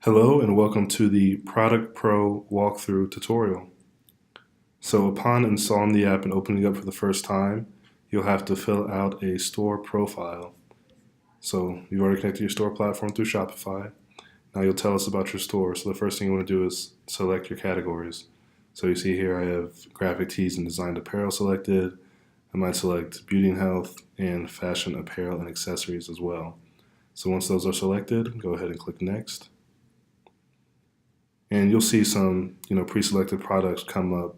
Hello and welcome to the ProductPro walkthrough tutorial. So upon installing the app and opening it up for the first time, you'll have to fill out a store profile. So you've already connected your store platform through Shopify. Now you'll tell us about your store. So the first thing you want to do is select your categories. So you see here I have graphic tees and designed apparel selected. I might select beauty and health and fashion apparel and accessories as well. So once those are selected, go ahead and click next. And you'll see some, pre-selected products come up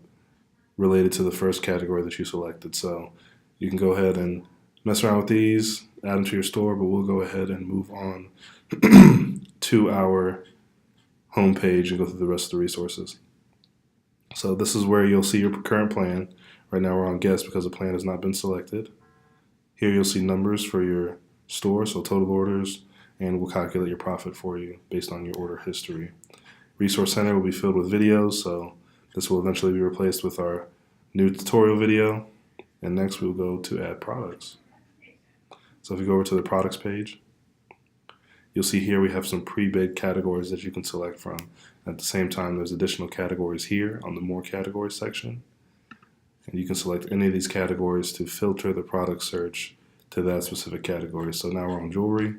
related to the first category that you selected. So you can go ahead and mess around with these, add them to your store, but we'll go ahead and move on to our home page and go through the rest of the resources. So this is where you'll see your current plan. Right now we're on guest because the plan has not been selected. Here you'll see numbers for your store, so total orders, and we'll calculate your profit for you based on your order history. Resource Center will be filled with videos, so this will eventually be replaced with our new tutorial video. And next we'll go to add products. So if you go over to the products page, you'll see here we have some pre-baked categories that you can select from. At the same time, there's additional categories here on the More Categories section. And you can select any of these categories to filter the product search to that specific category. So now we're on jewelry,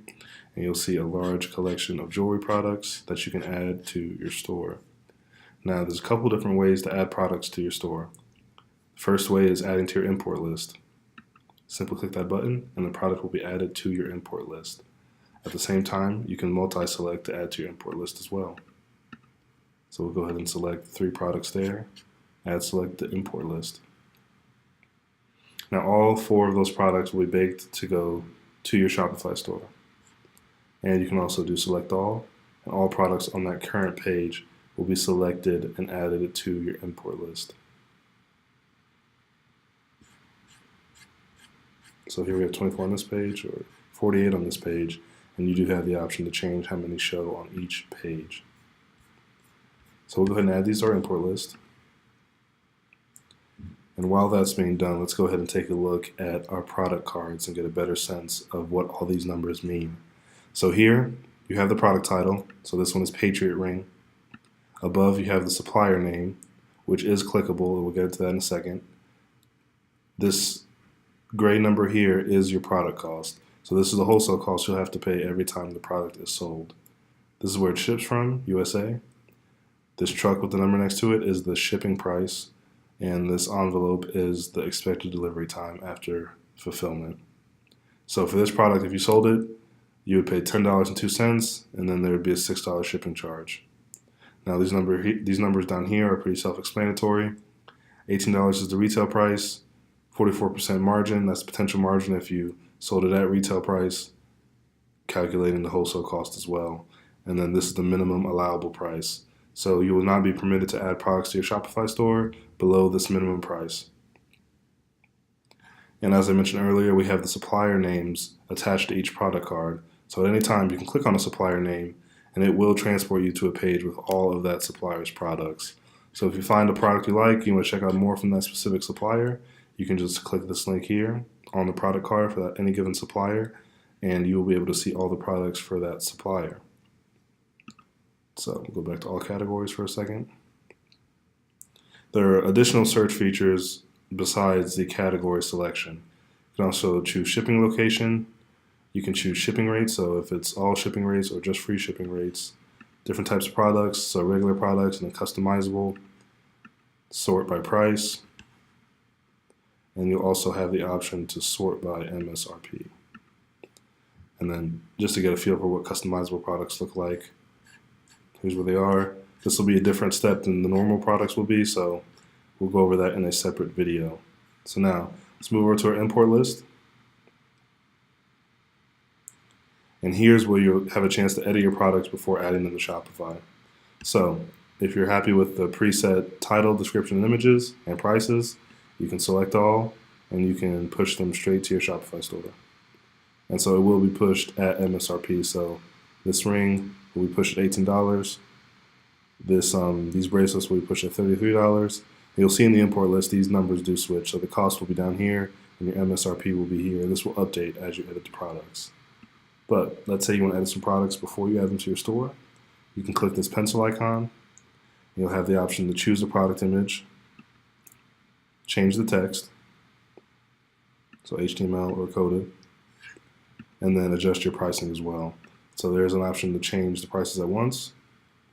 and you'll see a large collection of jewelry products that you can add to your store. Now there's a couple different ways to add products to your store. The first way is adding to your import list. Simply click that button and the product will be added to your import list. At the same time, you can multi-select to add to your import list as well. So we'll go ahead and select 3 products there, select the import list. Now all 4 of those products will be baked to go to your Shopify store. And you can also do select all, and all products on that current page will be selected and added to your import list. So here we have 24 on this page, or 48 on this page, and you do have the option to change how many show on each page. So we'll go ahead and add these to our import list. And while that's being done, let's go ahead and take a look at our product cards and get a better sense of what all these numbers mean. So here you have the product title. So this one is Patriot Ring. Above you have the supplier name, which is clickable, and we'll get into that in a second. This gray number here is your product cost. So this is the wholesale cost you'll have to pay every time the product is sold. This is where it ships from, USA. This truck with the number next to it is the shipping price, and this envelope is the expected delivery time after fulfillment. So for this product, if you sold it, you would pay $10.02, and then there would be a $6 shipping charge. Now these numbers down here are pretty self-explanatory. $18 is the retail price, 44% margin, that's the potential margin if you sold it at retail price, calculating the wholesale cost as well. And then this is the minimum allowable price. So you will not be permitted to add products to your Shopify store below this minimum price. And as I mentioned earlier, we have the supplier names attached to each product card. So at any time you can click on a supplier name and it will transport you to a page with all of that supplier's products. So if you find a product you like, you want to check out more from that specific supplier, you can just click this link here on the product card for any given supplier, and you will be able to see all the products for that supplier. So we'll go back to all categories for a second. There are additional search features besides the category selection. You can also choose shipping location. You can choose shipping rates, so if it's all shipping rates or just free shipping rates. Different types of products, so regular products and then customizable. Sort by price. And you'll also have the option to sort by MSRP. And then just to get a feel for what customizable products look like, here's where they are. This will be a different step than the normal products will be, so we'll go over that in a separate video. So now, let's move over to our import list. And here's where you'll have a chance to edit your products before adding them to Shopify. So if you're happy with the preset title, description, and images, and prices, you can select all, and you can push them straight to your Shopify store. And so it will be pushed at MSRP. So this ring will be pushed at $18. These bracelets will be pushed at $33. You'll see in the import list these numbers do switch. So the cost will be down here, and your MSRP will be here. And this will update as you edit the products. But let's say you want to edit some products before you add them to your store. you can click this pencil icon. You'll have the option to choose the product image, change the text, so HTML or coded, and then adjust your pricing as well. So there's an option to change the prices at once,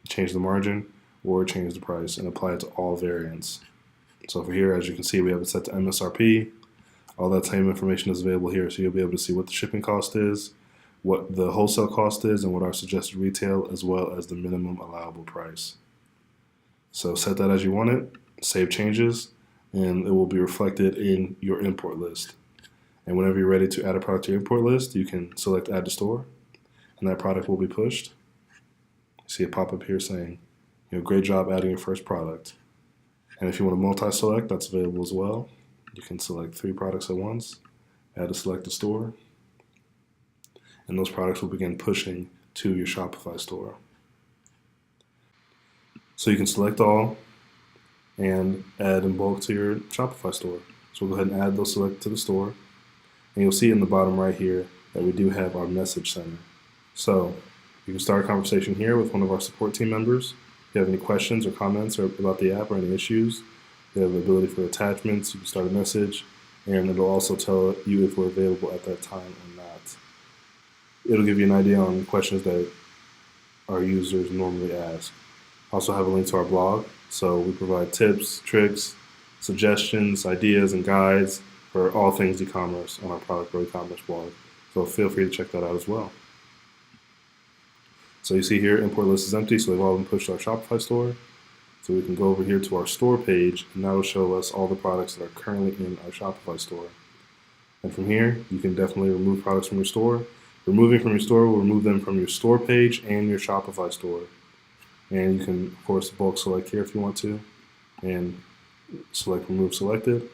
change the margin, or change the price and apply it to all variants. So for here, as you can see, we have it set to MSRP. All that same information is available here, so you'll be able to see what the shipping cost is, what the wholesale cost is, and what our suggested retail, as well as the minimum allowable price. So set that as you want it, save changes, and it will be reflected in your import list. And whenever you're ready to add a product to your import list, you can select Add to Store, and that product will be pushed. You see a pop-up here saying, great job adding your first product. And if you want to multi-select, that's available as well. You can select 3 products at once, add to Select to Store, and those products will begin pushing to your Shopify store. So you can select all and add in bulk to your Shopify store. So we'll go ahead and add those selected to the store. And you'll see in the bottom right here that we do have our message center. So you can start a conversation here with one of our support team members. If you have any questions or comments about the app or any issues, you have the ability for attachments. You can start a message, and it'll also tell you if we're available at that time or not. It'll give you an idea on questions that our users normally ask. Also have a link to our blog. So we provide tips, tricks, suggestions, ideas, and guides for all things e-commerce on our ProductPro e-commerce blog. So feel free to check that out as well. So you see here, import list is empty, so they've all been pushed to our Shopify store. So we can go over here to our store page, and that will show us all the products that are currently in our Shopify store. And from here, you can definitely remove products from your store. Removing from your store will remove them from your store page and your Shopify store. And you can, of course, bulk select here if you want to, and select Remove Selected.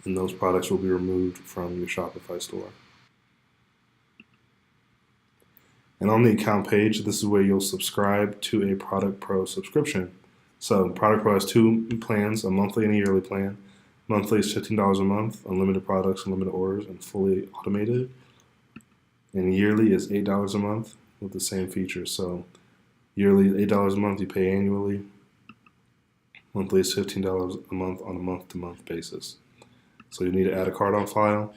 And those products will be removed from your Shopify store. And on the account page, this is where you'll subscribe to a ProductPro subscription. So ProductPro has 2 plans, a monthly and a yearly plan. Monthly is $15 a month, unlimited products, unlimited orders, and fully automated. And yearly is $8 a month with the same features. So yearly $8 a month, you pay annually. Monthly is $15 a month on a month-to-month basis. So you need to add a card on file,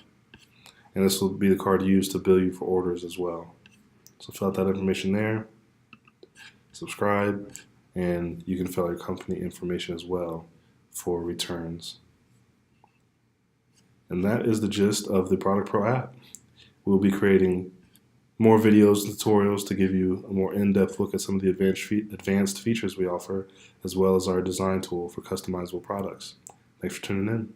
and this will be the card used to bill you for orders as well. So fill out that information there, subscribe, and you can fill out your company information as well for returns. And that is the gist of the ProductPro app. We'll be creating more videos and tutorials to give you a more in-depth look at some of the advanced features we offer, as well as our design tool for customizable products. Thanks for tuning in.